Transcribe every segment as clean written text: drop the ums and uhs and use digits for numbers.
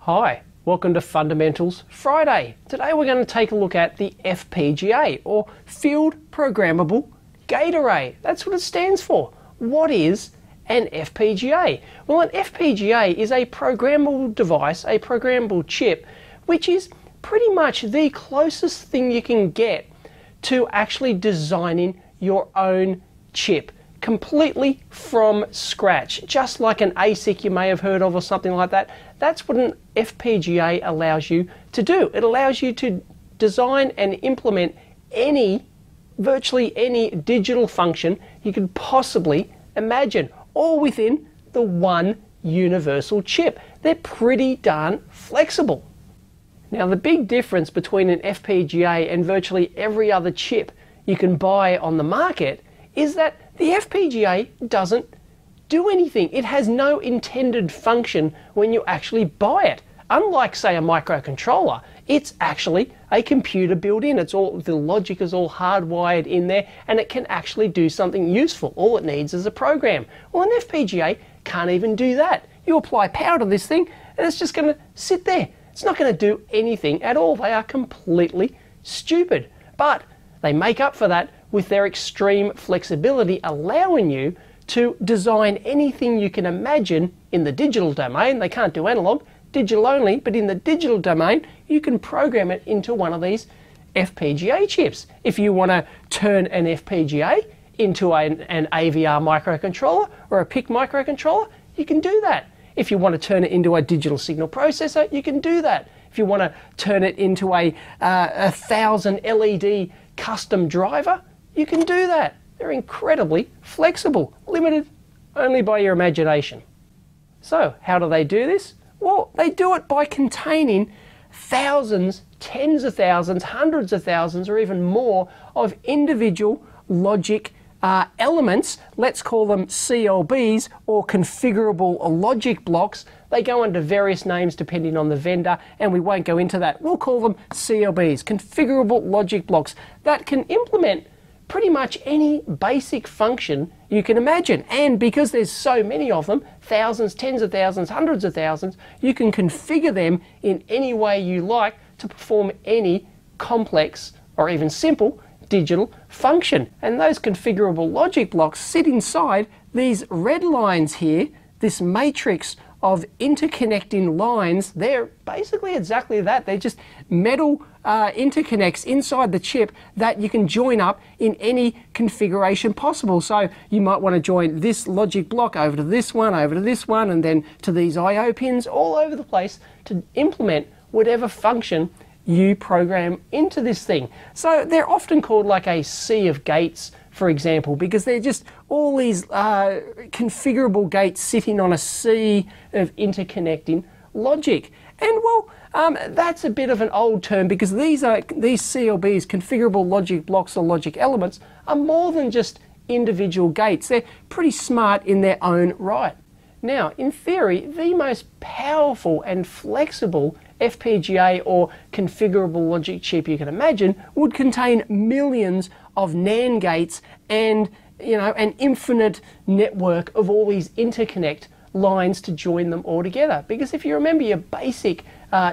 Hi, welcome to Fundamentals Friday. Today we're going to take a look at the FPGA, or Field Programmable Gate Array. That's what it stands for. What is an FPGA? Well, an FPGA is a programmable device, a programmable chip, which is pretty much the closest thing you can get to actually designing your own chip completely from scratch, just like an ASIC you may have heard of or something like that. That's what an FPGA allows you to do. It allows you to design and implement virtually any digital function you could possibly imagine, all within the one universal chip. They're pretty darn flexible. Now, the big difference between an FPGA and virtually every other chip you can buy on the market is that the FPGA doesn't do anything. It has no intended function when you actually buy it. Unlike, say, a microcontroller, it's actually a computer built in. The logic is all hardwired in there, and it can actually do something useful. All it needs is a program. Well, an FPGA can't even do that. You apply power to this thing, and it's just going to sit there. It's not going to do anything at all. They are completely stupid. But they make up for that with their extreme flexibility, allowing you to design anything you can imagine in the digital domain. They can't do analog, digital only, but in the digital domain, you can program it into one of these FPGA chips. If you want to turn an FPGA into an AVR microcontroller or a PIC microcontroller, you can do that. If you want to turn it into a digital signal processor, you can do that. If you want to turn it into a 1000 LED custom driver, you can do that. They're incredibly flexible, limited only by your imagination. So how do they do this? Well, they do it by containing thousands, tens of thousands, hundreds of thousands, or even more of individual logic elements. Let's call them CLBs, or configurable logic blocks. They go under various names depending on the vendor, and we won't go into that. We'll call them CLBs, configurable logic blocks, that can implement pretty much any basic function you can imagine. And because there's so many of them, thousands, tens of thousands, hundreds of thousands, you can configure them in any way you like to perform any complex or even simple digital function. And those configurable logic blocks sit inside these red lines here, this matrix of interconnecting lines. They're basically exactly that. They're just metal interconnects inside the chip that you can join up in any configuration possible. So you might want to join this logic block over to this one, and then to these I/O pins all over the place to implement whatever function you program into this thing. So they're often called like a sea of gates, for example, because they're just all these configurable gates sitting on a sea of interconnecting logic. And well, that's a bit of an old term, because these CLBs, configurable logic blocks or logic elements, are more than just individual gates. They're pretty smart in their own right. Now, in theory, the most powerful and flexible FPGA or configurable logic chip you can imagine would contain millions of NAND gates and, an infinite network of all these interconnect lines to join them all together. Because if you remember your basic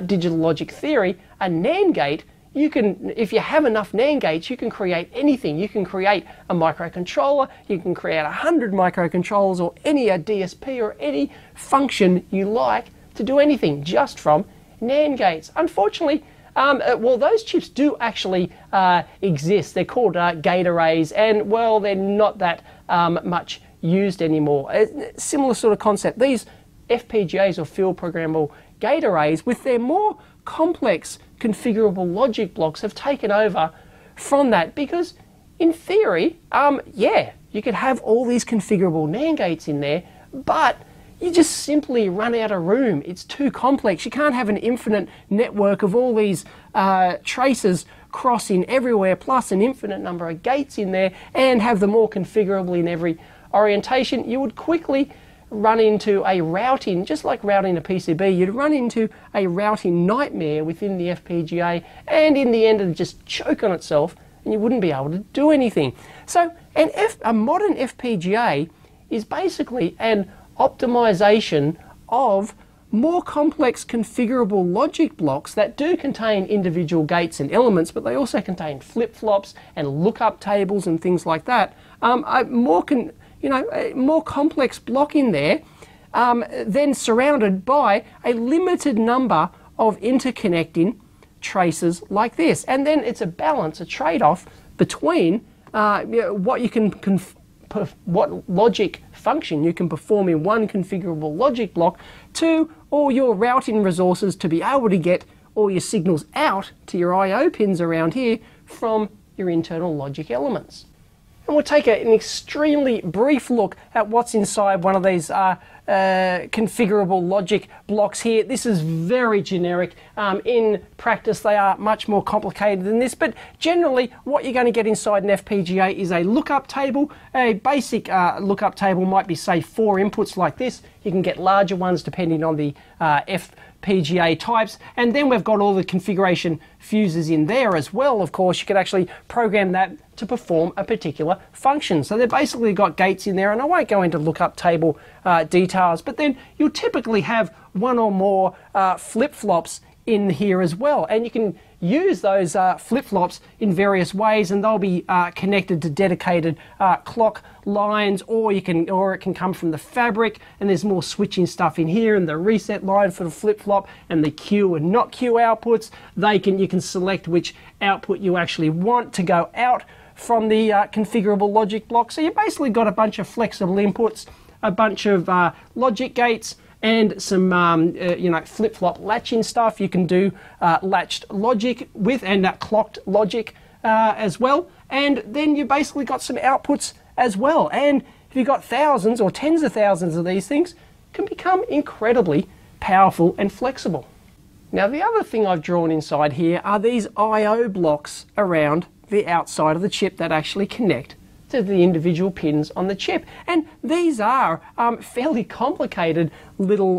digital logic theory, a NAND gate, if you have enough NAND gates, you can create anything. You can create a microcontroller, you can create 100 microcontrollers, or a DSP, or any function you like to do anything just from NAND gates. Unfortunately, those chips do actually exist. They're called gate arrays, and well, they're not that much used anymore. Similar sort of concept. These FPGAs, or Field Programmable Gate Arrays, with their more complex configurable logic blocks, have taken over from that, because in theory, you could have all these configurable NAND gates in there, but you just simply run out of room. It's too complex. You can't have an infinite network of all these traces crossing everywhere, plus an infinite number of gates in there, and have them all configurable in every orientation. You would quickly run into a routing, just like routing a PCB, you'd run into a routing nightmare within the FPGA, and in the end it'd just choke on itself and you wouldn't be able to do anything. So a modern FPGA is basically an optimization of more complex configurable logic blocks that do contain individual gates and elements, but they also contain flip-flops and lookup tables and things like that. A more complex block in there, then surrounded by a limited number of interconnecting traces like this. And then it's a balance, a trade-off between what you can what logic function you can perform in one configurable logic block to all your routing resources to be able to get all your signals out to your I/O pins around here from your internal logic elements. And we'll take an extremely brief look at what's inside one of these configurable logic blocks here. This is very generic. In practice, they are much more complicated than this, but generally what you're going to get inside an FPGA is a lookup table. A basic lookup table might be, say, 4 inputs like this. You can get larger ones depending on the FPGA types, and then we've got all the configuration fuses in there as well. Of course, you could actually program that to perform a particular function. So they've basically got gates in there, and I won't go into lookup table details, but then you'll typically have one or more flip-flops in here as well, and you can use those flip-flops in various ways, and they'll be connected to dedicated clock lines, or it can come from the fabric, and there's more switching stuff in here, and the reset line for the flip-flop, and the Q and not Q outputs. You can select which output you actually want to go out from the configurable logic block. So you basically got a bunch of flexible inputs, a bunch of logic gates, and some flip-flop latching stuff. You can do latched logic with and clocked logic as well, and then you basically got some outputs as well. And if you've got thousands or tens of thousands of these things, it can become incredibly powerful and flexible. Now, the other thing I've drawn inside here are these I/O blocks around the outside of the chip that actually connect to the individual pins on the chip. And these are fairly complicated little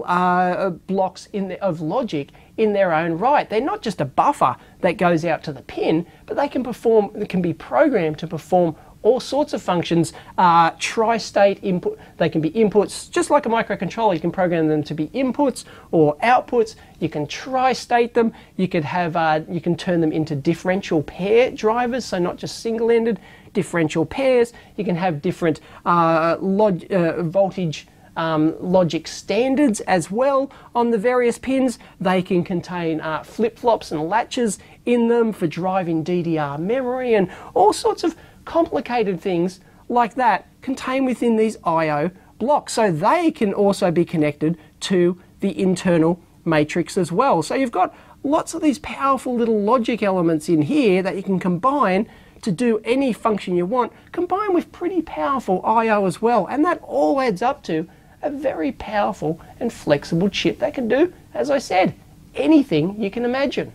blocks of logic in their own right. They're not just a buffer that goes out to the pin, but they can be programmed to perform all sorts of functions, tri-state input. They can be inputs, just like a microcontroller. You can program them to be inputs or outputs. You can tri-state them. You could have, you can turn them into differential pair drivers, so not just single-ended, differential pairs. You can have different voltage logic standards as well on the various pins. They can contain flip-flops and latches in them for driving DDR memory, and all sorts of complicated things like that contained within these I/O blocks. So they can also be connected to the internal matrix as well. So you've got lots of these powerful little logic elements in here that you can combine to do any function you want, combined with pretty powerful I/O as well. And that all adds up to a very powerful and flexible chip that can do, as I said, anything you can imagine.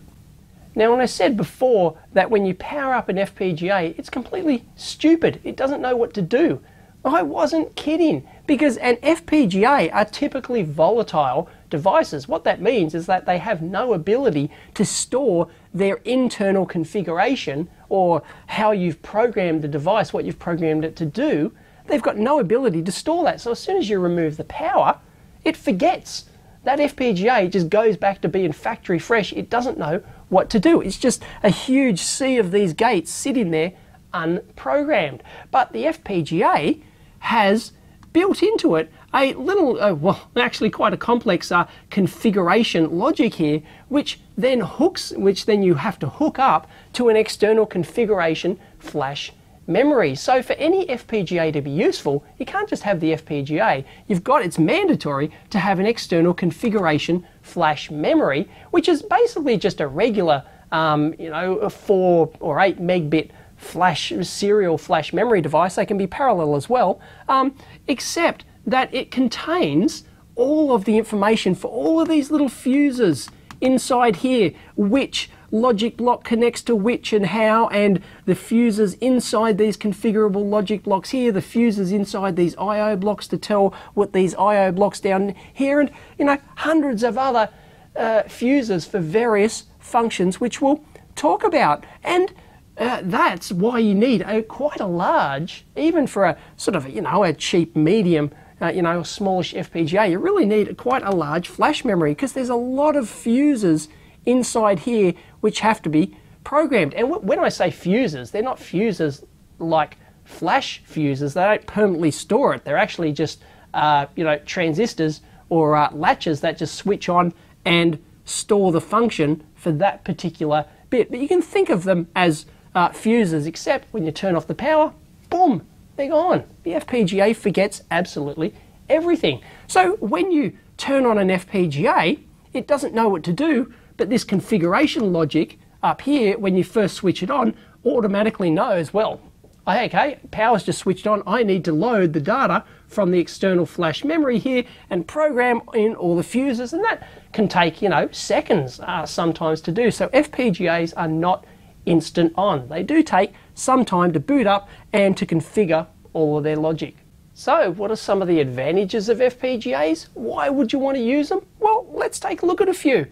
Now, when I said before that when you power up an FPGA, it's completely stupid. It doesn't know what to do. I wasn't kidding, because an FPGA are typically volatile devices. What that means is that they have no ability to store their internal configuration or how you've programmed the device, what you've programmed it to do. They've got no ability to store that. So as soon as you remove the power, it forgets. That FPGA just goes back to being factory fresh. It doesn't know what to do. It's just a huge sea of these gates sitting there unprogrammed. But the FPGA has built into it a little, well, actually quite a complex configuration logic here, which then you have to hook up to an external configuration flash memory. So for any FPGA to be useful, you can't just have the FPGA. It's mandatory to have an external configuration flash memory, which is basically just a regular, a 4 or 8 megabit serial flash memory device. They can be parallel as well, except that it contains all of the information for all of these little fuses inside here, which logic block connects to which and how, and the fuses inside these configurable logic blocks here, the fuses inside these I/O blocks to tell what these I/O blocks down here, and hundreds of other fuses for various functions, which we'll talk about. And that's why you need quite a large, even for a sort of a cheap medium a smallish FPGA, you really need quite a large flash memory because there's a lot of fuses inside here which have to be programmed. And when I say fuses, they're not fuses like flash fuses. They don't permanently store it. They're actually just transistors or latches that just switch on and store the function for that particular bit. But you can think of them as fuses, except when you turn off the power, boom, they're gone. The FPGA forgets absolutely everything. So when you turn on an FPGA, it doesn't know what to do, but this configuration logic up here, when you first switch it on, automatically knows, well, okay, power's just switched on, I need to load the data from the external flash memory here and program in all the fuses, and that can take, seconds sometimes to do. So FPGAs are not instant on. They do take some time to boot up and to configure all of their logic. So what are some of the advantages of FPGAs? Why would you want to use them? Well, let's take a look at a few.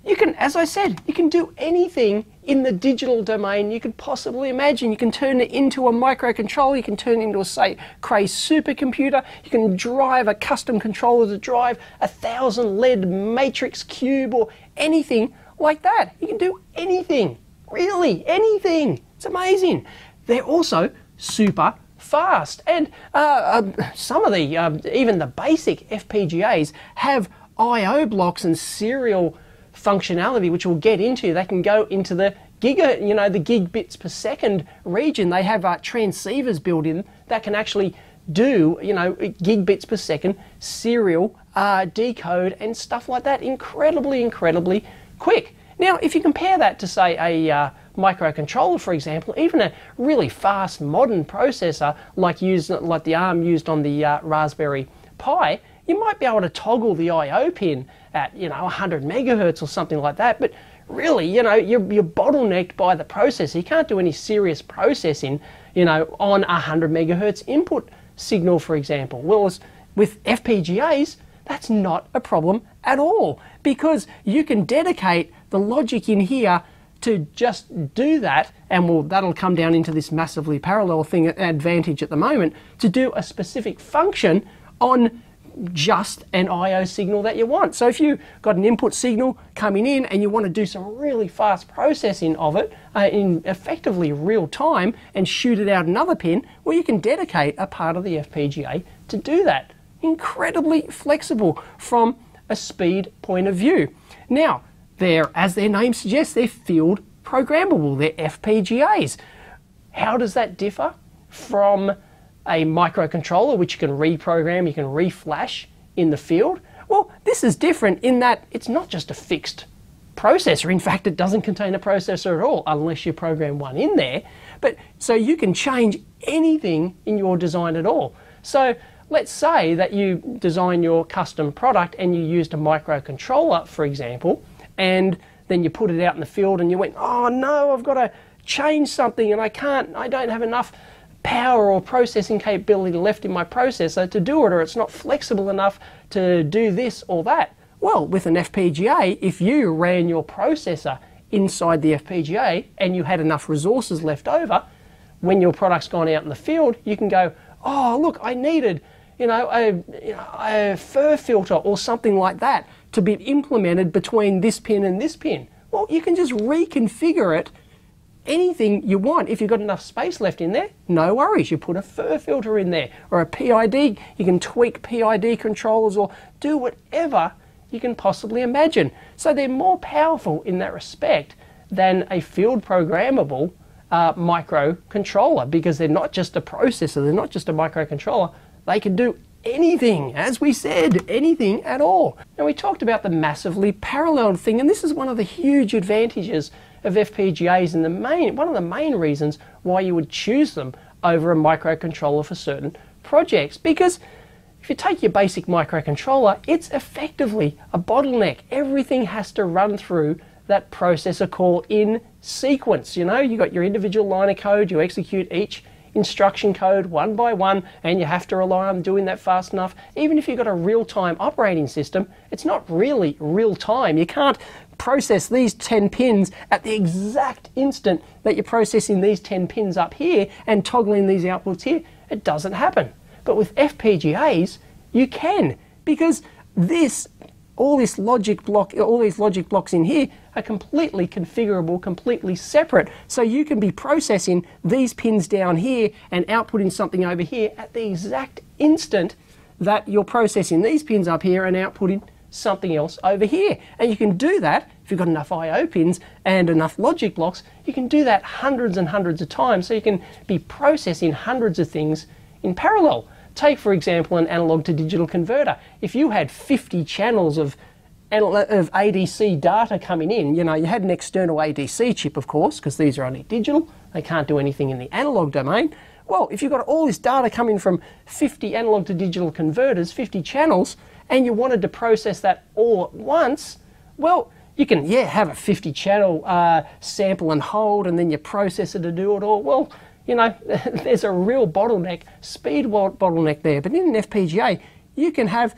You can, as I said, you can do anything in the digital domain you could possibly imagine. You can turn it into a microcontroller, you can turn it into a, say, Cray supercomputer, you can drive a custom controller to drive 1,000 LED matrix cube or anything like that. You can do anything, really, anything. It's amazing. They're also super fast, and some of the, even the basic FPGAs have I/O blocks and serial functionality, which we'll get into. They can go into the the gigabits per second region. They have transceivers built in that can actually do, gigabits per second serial decode and stuff like that. Incredibly quick. Now, if you compare that to, say, a microcontroller, for example, even a really fast modern processor like the ARM used on the Raspberry Pi, you might be able to toggle the I/O pin at 100 megahertz or something like that, but really, you're bottlenecked by the processor. You can't do any serious processing, on 100 megahertz input signal, for example. Well, with FPGAs, that's not a problem at all, because you can dedicate the logic in here to just do that, and that'll come down into this massively parallel thing advantage at the moment, to do a specific function on just an I/O signal that you want. So if you've got an input signal coming in and you want to do some really fast processing of it in effectively real time and shoot it out another pin, well, you can dedicate a part of the FPGA to do that. Incredibly flexible from a speed point of view. Now, as their name suggests, they're field programmable. They're FPGAs. How does that differ from a microcontroller, which you can reprogram, you can reflash in the field? Well, this is different in that it's not just a fixed processor. In fact, it doesn't contain a processor at all unless you program one in there. But so you can change anything in your design at all. So let's say that you design your custom product and you used a microcontroller, for example, and then you put it out in the field and you went, oh no, I've got to change something and I don't have enough power or processing capability left in my processor to do it, or it's not flexible enough to do this or that. Well, with an FPGA, if you ran your processor inside the FPGA and you had enough resources left over, when your product's gone out in the field, you can go, oh look, I needed a FIR filter or something like that to be implemented between this pin and this pin. Well, you can just reconfigure it anything you want. If you've got enough space left in there, no worries, you put a FIR filter in there, or a PID, you can tweak PID controllers or do whatever you can possibly imagine. So they're more powerful in that respect than a field programmable microcontroller, because they're not just a processor, they're not just a microcontroller, they can do anything, as we said, anything at all. Now, we talked about the massively parallel thing, and this is one of the huge advantages of FPGAs, and one of the main reasons why you would choose them over a microcontroller for certain projects. Because if you take your basic microcontroller, it's effectively a bottleneck. Everything has to run through that processor call in sequence. You got your individual line of code, you execute each instruction code one by one, and you have to rely on doing that fast enough. Even if you've got a real-time operating system, it's not really real-time. You can't process these 10 pins at the exact instant that you're processing these 10 pins up here and toggling these outputs here. It doesn't happen. But with FPGAs, you can, because all these logic blocks in here are completely configurable, completely separate. So you can be processing these pins down here and outputting something over here at the exact instant that you're processing these pins up here and outputting something else over here. And you can do that, if you've got enough I/O pins and enough logic blocks, you can do that hundreds and hundreds of times, so you can be processing hundreds of things in parallel. Take, for example, an analog to digital converter. If you had 50 channels of ADC data coming in, you had an external ADC chip, of course, because these are only digital, they can't do anything in the analog domain. Well, if you've got all this data coming from 50 analog to digital converters, 50 channels, and you wanted to process that all at once, well, you can, have a 50 channel sample and hold, and then you process it to do it all. Well, there's a real bottleneck, speed bottleneck there. But in an FPGA, you can have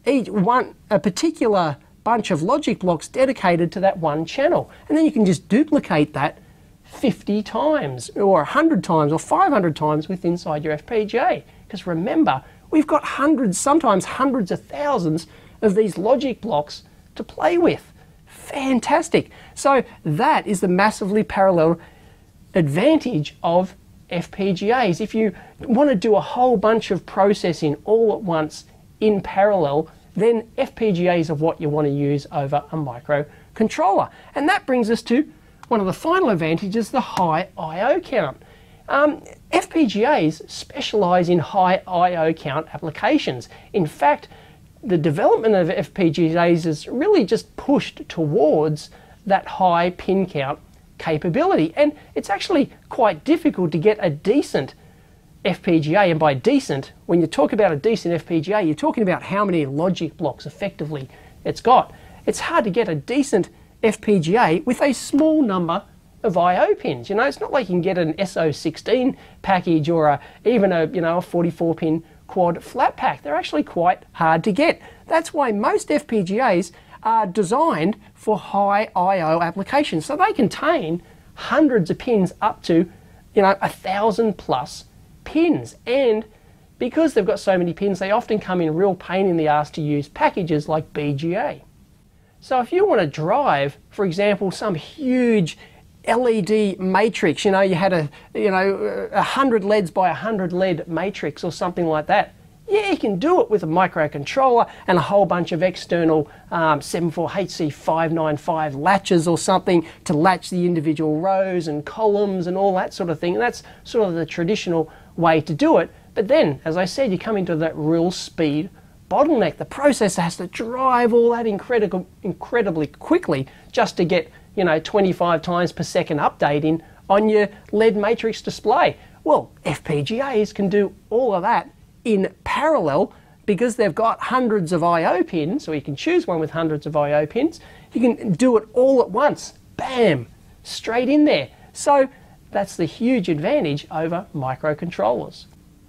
a particular bunch of logic blocks dedicated to that one channel. And then you can just duplicate that 50 times, or 100 times, or 500 times inside your FPGA. Because remember, we've got hundreds, sometimes hundreds of thousands of these logic blocks to play with. Fantastic. So that is the massively parallel advantage of FPGAs. If you want to do a whole bunch of processing all at once in parallel, then FPGAs are what you want to use over a microcontroller. And that brings us to one of the final advantages, the high I/O count. FPGAs specialize in high I/O count applications. In fact, the development of FPGAs is really just pushed towards that high pin count capability, and it's actually quite difficult to get a decent FPGA. And by decent, when you talk about a decent FPGA, you're talking about how many logic blocks effectively it's got. It's hard to get a decent FPGA with a small number of I/O pins. It's not like you can get an SO16 package or even a 44-pin quad flat pack. They're actually quite hard to get. That's why most FPGAs are designed for high I/O applications. So they contain hundreds of pins, up to 1,000 plus pins. And because they've got so many pins, they often come in a real pain in the ass to use packages like BGA. So if you want to drive, for example, some huge LED matrix, you had a 100 LEDs by 100 LED matrix or something like that, you can do it with a microcontroller and a whole bunch of external 74HC595 latches or something to latch the individual rows and columns and all that sort of thing. And that's sort of the traditional way to do it. But then, as I said, you come into that real speed bottleneck. The processor has to drive all that incredibly quickly just to get 25 times per second updating on your LED matrix display. Well, FPGAs can do all of that in parallel because they've got hundreds of I/O pins, or you can choose one with hundreds of I/O pins. You can do it all at once. Bam! Straight in there. So that's the huge advantage over microcontrollers.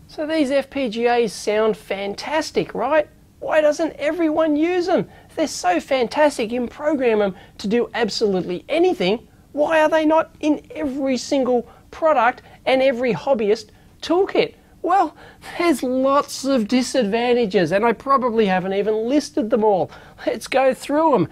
So these FPGAs sound fantastic, right? Why doesn't everyone use them? If they're so fantastic, you can program them to do absolutely anything. Why are they not in every single product and every hobbyist toolkit? Well, there's lots of disadvantages, and I probably haven't even listed them all. Let's go through them.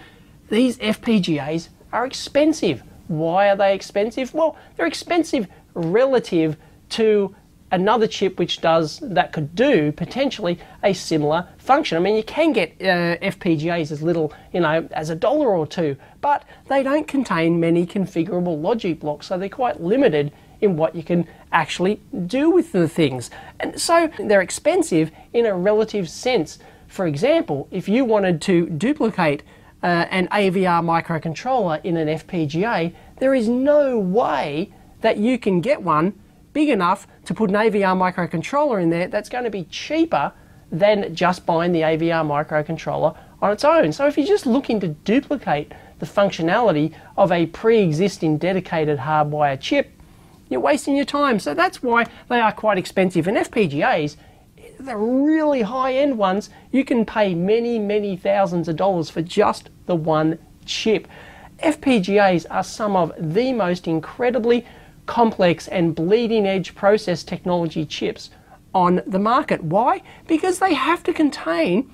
These FPGAs are expensive. Why are they expensive? Well, they're expensive relative to another chip that could do potentially a similar function. I mean, you can get FPGAs as little, as $1 or $2, but they don't contain many configurable logic blocks, so they're quite limited in what you can actually do with the things. And so they're expensive in a relative sense. For example, if you wanted to duplicate an AVR microcontroller in an FPGA, there is no way that you can get one big enough to put an AVR microcontroller in there that's going to be cheaper than just buying the AVR microcontroller on its own. So if you're just looking to duplicate the functionality of a pre-existing dedicated hardwired chip, you're wasting your time. So that's why they are quite expensive. And FPGAs, the really high-end ones, you can pay many, many thousands of dollars for just the one chip. FPGAs are some of the most incredibly complex and bleeding-edge process technology chips on the market. Why? Because they have to contain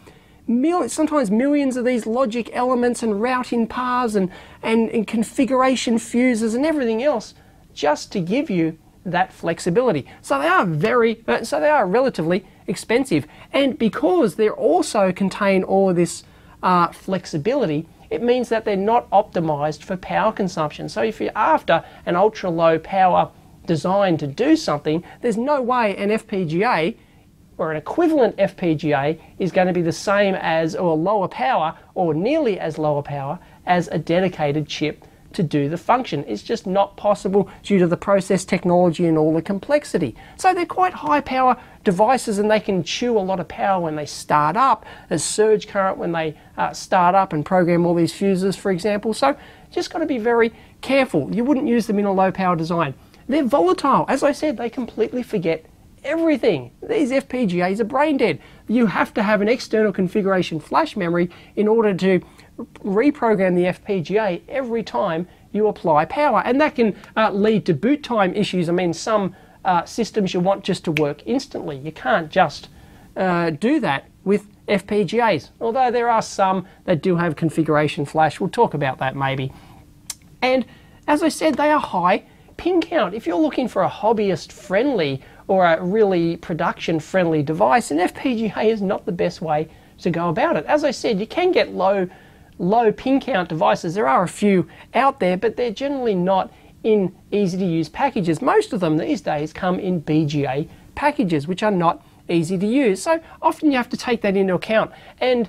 sometimes millions of these logic elements and routing paths and configuration fuses and everything else just to give you that flexibility. So they are relatively expensive, and because they also contain all of this flexibility, it means that they're not optimized for power consumption. So if you're after an ultra low power design to do something, there's no way an FPGA or an equivalent FPGA is going to be the same as, or lower power, or nearly as lower power as a dedicated chip to do the function. It's just not possible due to the process technology and all the complexity. So they're quite high power devices, and they can chew a lot of power when they start up, as surge current when they start up and program all these fuses, for example. So just got to be very careful. You wouldn't use them in a low power design. They're volatile. As I said, they completely forget everything. These FPGAs are brain dead. You have to have an external configuration flash memory in order to reprogram the FPGA every time you apply power, and that can lead to boot time issues. I mean, some systems you want just to work instantly. You can't just do that with FPGAs, although there are some that do have configuration flash. We'll talk about that maybe. And as I said, they are high pin count. If you're looking for a hobbyist friendly or a really production friendly device, an FPGA is not the best way to go about it. As I said, you can get low pin count devices. There are a few out there, but they're generally not in easy to use packages. Most of them these days come in BGA packages, which are not easy to use. So often you have to take that into account. And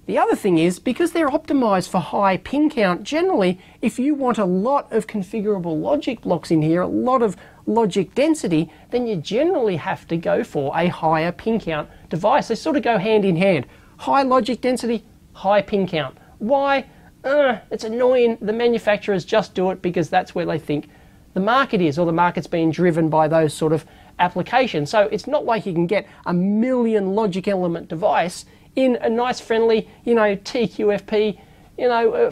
the other thing is, because they're optimized for high pin count, generally, if you want a lot of configurable logic blocks in here, a lot of logic density, then you generally have to go for a higher pin count device. They sort of go hand in hand. High logic density, high pin count. Why? It's annoying. The manufacturers just do it because that's where they think the market is, or the market's being driven by those sort of applications. So it's not like you can get a million logic element device in a nice friendly, TQFP,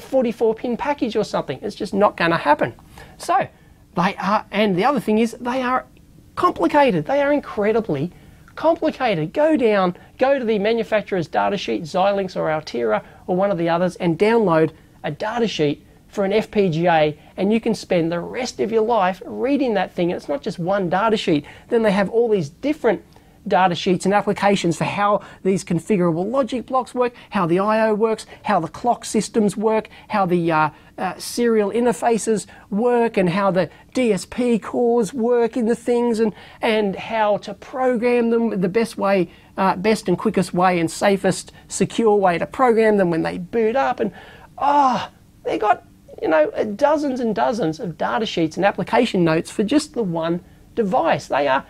44 pin package or something. It's just not going to happen. So they are, and the other thing is, they are complicated. They are incredibly complicated. Go to the manufacturer's datasheet, Xilinx or Altera or one of the others, and download a datasheet for an FPGA, and you can spend the rest of your life reading that thing. And it's not just one datasheet. Then they have all these different data sheets and applications for how these configurable logic blocks work, how the I/O works, how the clock systems work, how the serial interfaces work, and how the DSP cores work in the things, and how to program them the best and quickest way and safest, secure way to program them when they boot up. And they got dozens and dozens of data sheets and application notes for just the one device. They are,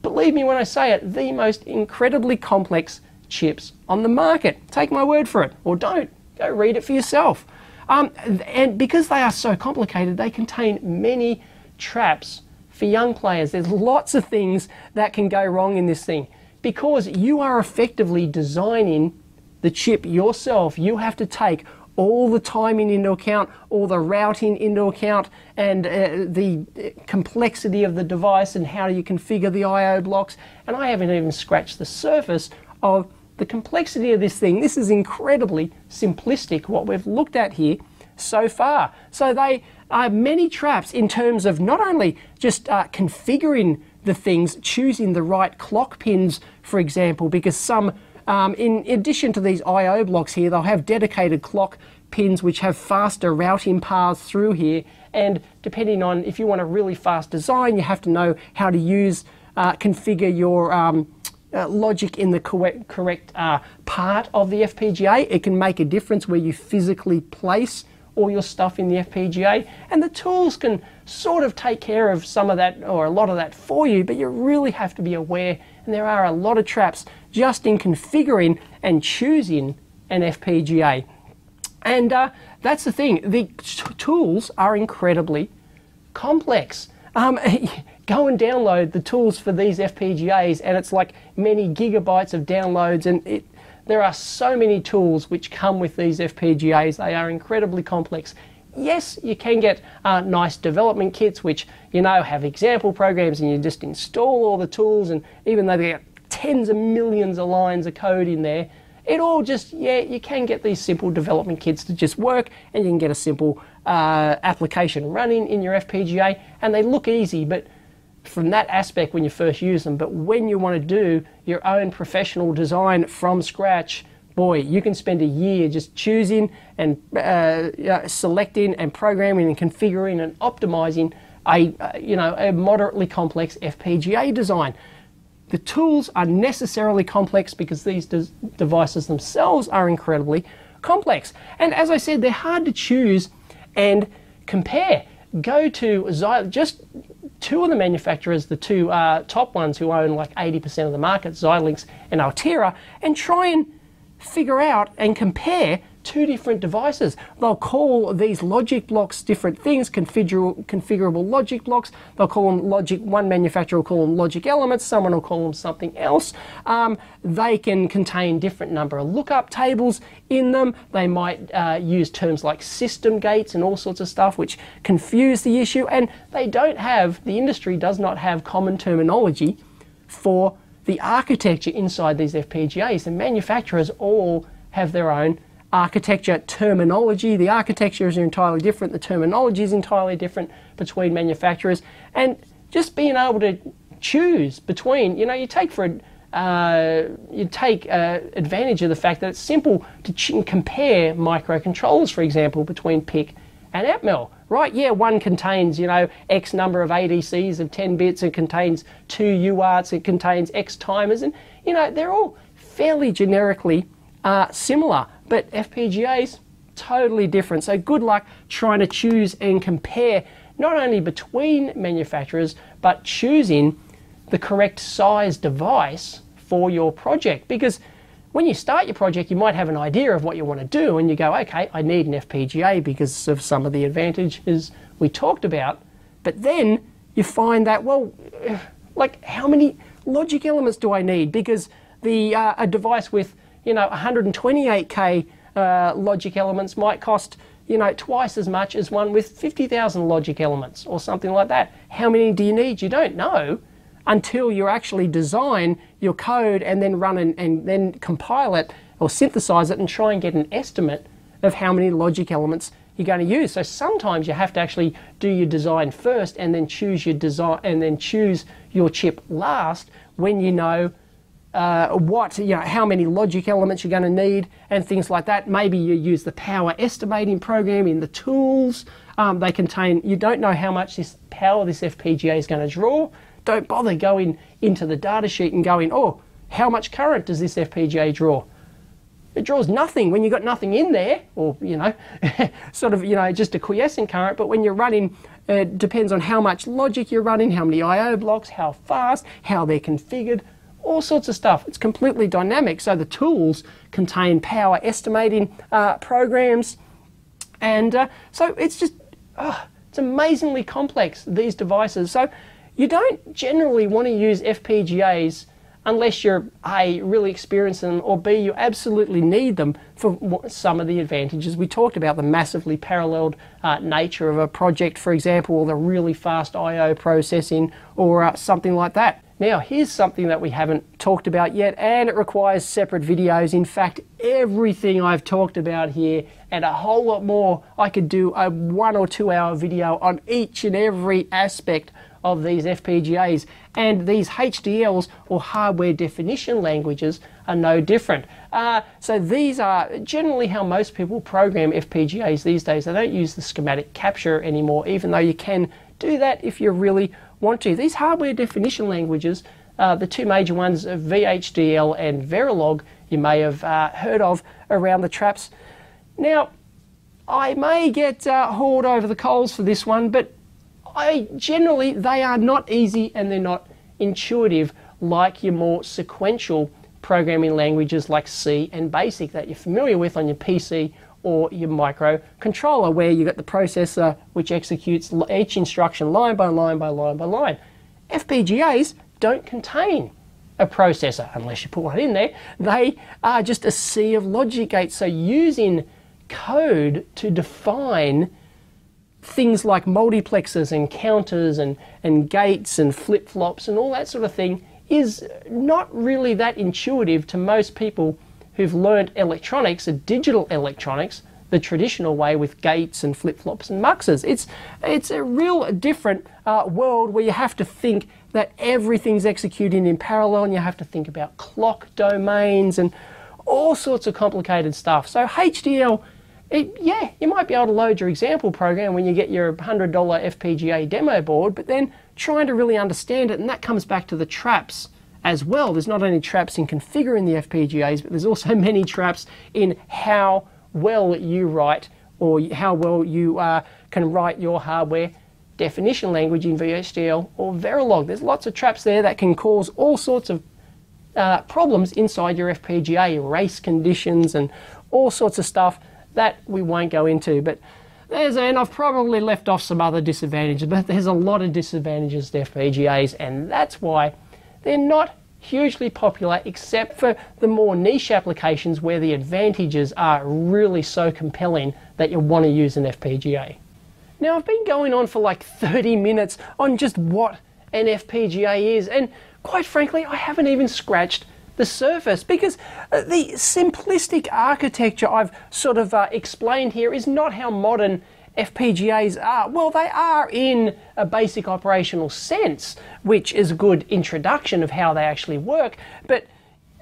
believe me when I say it, the most incredibly complex chips on the market. Take my word for it, or don't. Go read it for yourself. And because they are so complicated, they contain many traps for young players. There's lots of things that can go wrong in this thing. Because you are effectively designing the chip yourself, you have to take all the timing into account, all the routing into account, and the complexity of the device and how you configure the I/O blocks. And I haven't even scratched the surface of the complexity of this thing. This is incredibly simplistic, what we've looked at here so far. So they are many traps in terms of not only just configuring the things, choosing the right clock pins, for example, because some in addition to these I/O blocks here, they'll have dedicated clock pins which have faster routing paths through here, and depending on if you want a really fast design, you have to know how to configure your logic in the correct part of the FPGA. It can make a difference where you physically place all your stuff in the FPGA, and the tools can sort of take care of some of that or a lot of that for you, but you really have to be aware, and there are a lot of traps just in configuring and choosing an FPGA. And that's the thing, the tools are incredibly complex. Go and download the tools for these FPGAs, and it's like many gigabytes of downloads, and there are so many tools which come with these FPGAs. They are incredibly complex. yes, you can get nice development kits which, you know, have example programs and you just install all the tools, and even though they get tens of millions of lines of code in there, it all just, yeah, you can get these simple development kits to just work, and you can get a simple application running in your FPGA, and they look easy, but from that aspect when you first use them. But when you want to do your own professional design from scratch, boy, you can spend a year just choosing and selecting and programming and configuring and optimizing a moderately complex FPGA design. The tools are necessarily complex because these devices themselves are incredibly complex. And as I said, they're hard to choose and compare. Go to just two of the manufacturers, the two top ones who own like 80% of the market, Xilinx and Altera, and try and figure out and compare two different devices. They'll call these logic blocks different things, configurable logic blocks. They'll call them logic, one manufacturer will call them logic elements, someone will call them something else. They can contain different number of lookup tables in them. They might use terms like system gates and all sorts of stuff which confuse the issue, and they don't have, the industry does not have common terminology for the architecture inside these FPGAs. The manufacturers all have their own architecture terminology. The architectures are entirely different, the terminology is entirely different between manufacturers, and just being able to choose between, you know, you take advantage of the fact that it's simple to compare microcontrollers, for example, between PIC and Atmel, right? Yeah, one contains, you know, X number of ADCs of 10 bits, it contains 2 UARTs, it contains X timers, and, you know, they're all fairly generically similar, but FPGAs, totally different. So good luck trying to choose and compare not only between manufacturers, but choosing the correct size device for your project. Because when you start your project, you might have an idea of what you want to do, and you go, okay, I need an FPGA because of some of the advantages we talked about. But then you find that, well, like, how many logic elements do I need? Because a device with, you know, 128K logic elements might cost, you know, twice as much as one with 50,000 logic elements or something like that. How many do you need? You don't know until you actually design your code and then run and then compile it or synthesize it and try and get an estimate of how many logic elements you're going to use. So sometimes you have to actually do your design first and then choose your design and then choose your chip last when you know how many logic elements you're going to need and things like that. Maybe you use the power estimating program in the tools. They contain, you don't know how much this power this FPGA is going to draw. Don't bother going into the data sheet and going, oh, how much current does this FPGA draw? It draws nothing when you've got nothing in there, or, you know, sort of, you know, just a quiescent current. But when you're running, it depends on how much logic you're running, how many I/O blocks, how fast, how they're configured, all sorts of stuff. It's completely dynamic. So the tools contain power estimating programs, and so it's just, it's amazingly complex, these devices. So you don't generally want to use FPGAs unless you're A, really experienced in them, or B, you absolutely need them for some of the advantages we talked about, the massively paralleled nature of a project, for example, or the really fast I/O processing, or something like that. Now, here's something that we haven't talked about yet, and it requires separate videos. In fact, everything I've talked about here and a whole lot more, I could do a 1 or 2 hour video on each and every aspect of these FPGAs, and these HDLs, or hardware definition languages, are no different. So these are generally how most people program FPGAs these days. They don't use the schematic capture anymore, even though you can do that if you really want to. These hardware definition languages, the two major ones, VHDL and Verilog, you may have heard of around the traps. Now, I may get hauled over the coals for this one, but generally they are not easy and they're not intuitive like your more sequential programming languages like C and BASIC that you're familiar with on your PC or your microcontroller, where you've got the processor which executes each instruction line by line by line by line. FPGAs don't contain a processor unless you put one in there. They are just a sea of logic gates. So using code to define things like multiplexers and counters and gates and flip-flops and all that sort of thing is not really that intuitive to most people who've learned electronics, digital electronics, the traditional way with gates and flip-flops and muxes. It's a real different world where you have to think that everything's executing in parallel, and you have to think about clock domains and all sorts of complicated stuff. So HDL, yeah, you might be able to load your example program when you get your $100 FPGA demo board, but then trying to really understand it, and that comes back to the traps as well. There's not only traps in configuring the FPGAs, but there's also many traps in how well you write, or how well you can write your hardware definition language in VHDL or Verilog. There's lots of traps there that can cause all sorts of problems inside your FPGA, race conditions and all sorts of stuff that we won't go into. But and I've probably left off some other disadvantages, but there's a lot of disadvantages to FPGAs, and that's why they're not hugely popular, except for the more niche applications where the advantages are really so compelling that you want to use an FPGA. Now, I've been going on for like 30 minutes on just what an FPGA is, and quite frankly, I haven't even scratched the surface, because the simplistic architecture I've sort of explained here is not how modern FPGAs are. Well, they are in a basic operational sense, which is a good introduction of how they actually work, but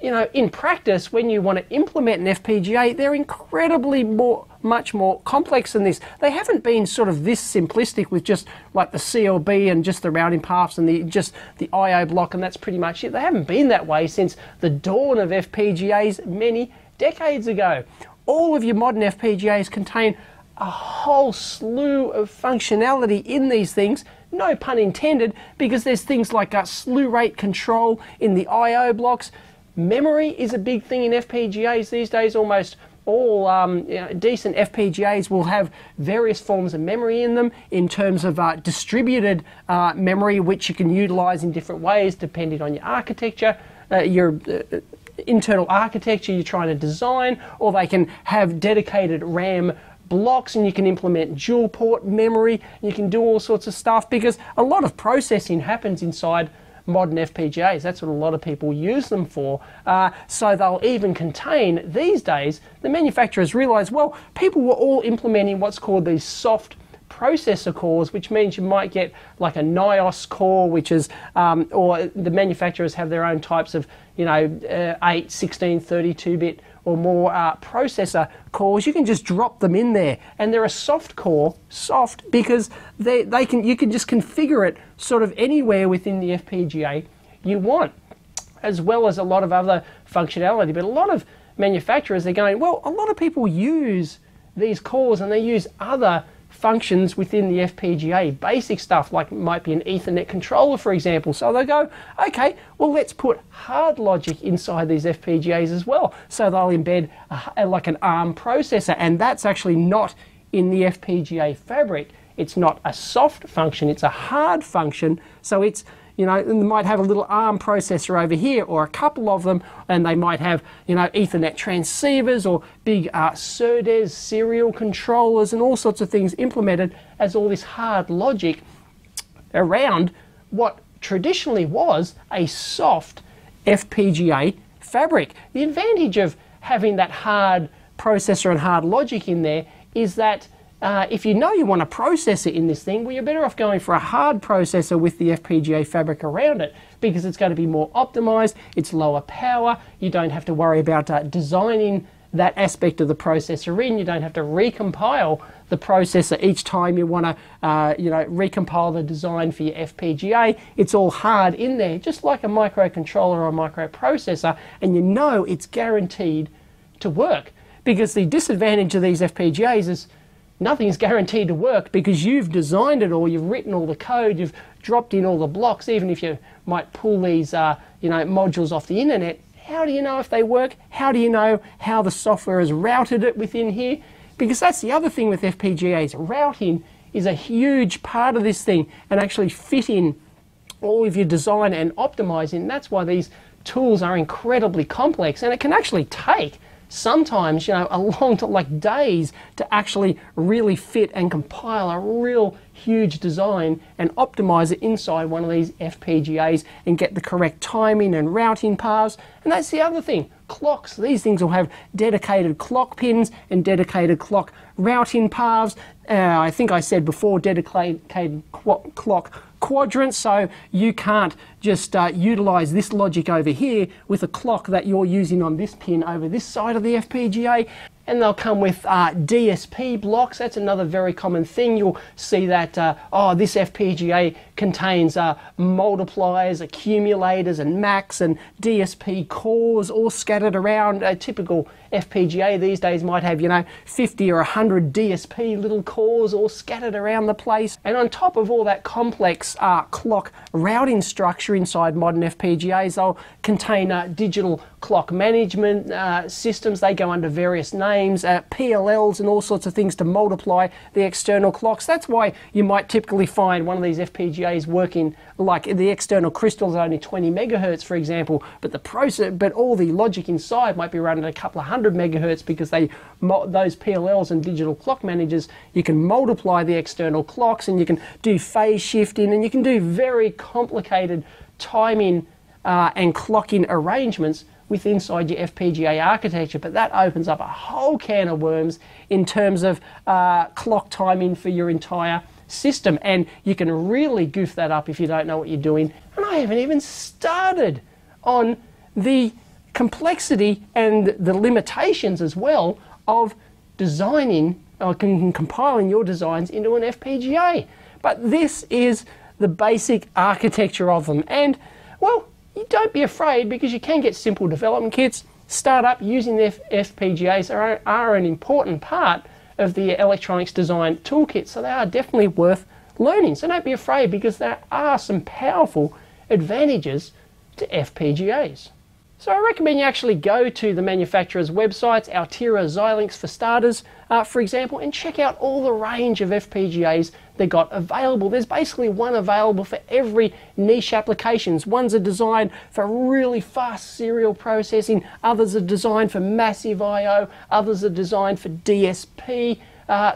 you know, in practice, when you want to implement an FPGA, they're incredibly much more complex than this. They haven't been sort of this simplistic with just like the CLB and just the routing paths and just the I/O block, and that's pretty much it. They haven't been that way since the dawn of FPGAs many decades ago. All of your modern FPGAs contain a whole slew of functionality in these things, no pun intended, because there's things like slew rate control in the I/O blocks. Memory is a big thing in FPGAs these days. Almost all decent FPGAs will have various forms of memory in them in terms of distributed memory, which you can utilize in different ways depending on your architecture, your internal architecture you're trying to design, or they can have dedicated RAM blocks, and you can implement dual port memory. You can do all sorts of stuff because a lot of processing happens inside modern FPGAs. That's what a lot of people use them for. So they'll even contain, these days, the manufacturers realize, well, people were all implementing what's called these soft processor cores, which means you might get like a NIOS core, which is, or the manufacturers have their own types of, you know, 8, 16, 32-bit or more processor cores. You can just drop them in there, and they're a soft core, soft because you can just configure it sort of anywhere within the FPGA you want, as well as a lot of other functionality. But a lot of manufacturers, they're going, well, a lot of people use these cores and they use other functions within the FPGA, basic stuff like might be an Ethernet controller, for example. So they go, okay, well, let's put hard logic inside these FPGAs as well. So they'll embed like an ARM processor, and that's actually not in the FPGA fabric. It's not a soft function, it's a hard function. So it's, you know, they might have a little ARM processor over here, or a couple of them, and they might have, you know, Ethernet transceivers or big SerDes serial controllers and all sorts of things implemented as all this hard logic around what traditionally was a soft FPGA fabric. The advantage of having that hard processor and hard logic in there is that if you know you want a processor in this thing, well, you're better off going for a hard processor with the FPGA fabric around it, because it's going to be more optimized, it's lower power, you don't have to worry about designing that aspect of the processor in, you don't have to recompile the processor each time you want to you know, recompile the design for your FPGA. It's all hard in there, just like a microcontroller or a microprocessor, and you know it's guaranteed to work. Because the disadvantage of these FPGAs is nothing's guaranteed to work, because you've designed it all, you've written all the code, you've dropped in all the blocks. Even if you might pull these you know, modules off the internet, how do you know if they work? How do you know how the software has routed it within here? Because that's the other thing with FPGAs. Routing is a huge part of this thing, and actually fitting all of your design and optimizing. That's why these tools are incredibly complex, and it can actually take sometimes, you know, a long time, like days, to actually really fit and compile a real huge design and optimize it inside one of these FPGAs and get the correct timing and routing paths. And that's the other thing, clocks. These things will have dedicated clock pins and dedicated clock routing paths. I think I said before, dedicated clock quadrants, so you can't just utilize this logic over here with a clock that you're using on this pin over this side of the FPGA. And they'll come with DSP blocks. That's another very common thing. You'll see that, this FPGA contains multipliers, accumulators, and MACs, and DSP cores all scattered around. A typical FPGA these days might have, you know, 50 or 100 DSP little cores all scattered around the place. And on top of all that complex clock routing structure inside modern FPGAs, they'll contain digital clock management systems. They go under various names, PLLs and all sorts of things to multiply the external clocks. That's why you might typically find one of these FPGAs working like the external crystals are only 20 megahertz, for example, but all the logic inside might be running a couple of hundred megahertz, because those PLLs and digital clock managers, you can multiply the external clocks and you can do phase shifting and you can do very complicated timing and clocking arrangements with inside your FPGA architecture. But that opens up a whole can of worms in terms of clock timing for your entire system, and you can really goof that up if you don't know what you're doing. And I haven't even started on the complexity and the limitations as well of designing or compiling your designs into an FPGA. But this is the basic architecture of them, and well, you don't be afraid, because you can get simple development kits. Startup using the FPGAs are an important part of the electronics design toolkit, so they are definitely worth learning. So don't be afraid, because there are some powerful advantages to FPGAs. So I recommend you actually go to the manufacturer's websites, Altera, Xilinx for starters, for example, and check out all the range of FPGAs they got available. There's basically one available for every niche applications. Ones are designed for really fast serial processing, others are designed for massive I/O, others are designed for DSP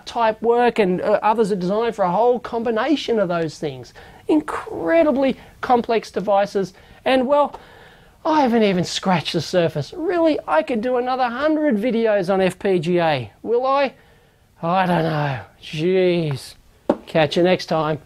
type work, and others are designed for a whole combination of those things. Incredibly complex devices, and well, I haven't even scratched the surface. Really, I could do another 100 videos on FPGA. Will I? I don't know. Jeez. Catch you next time.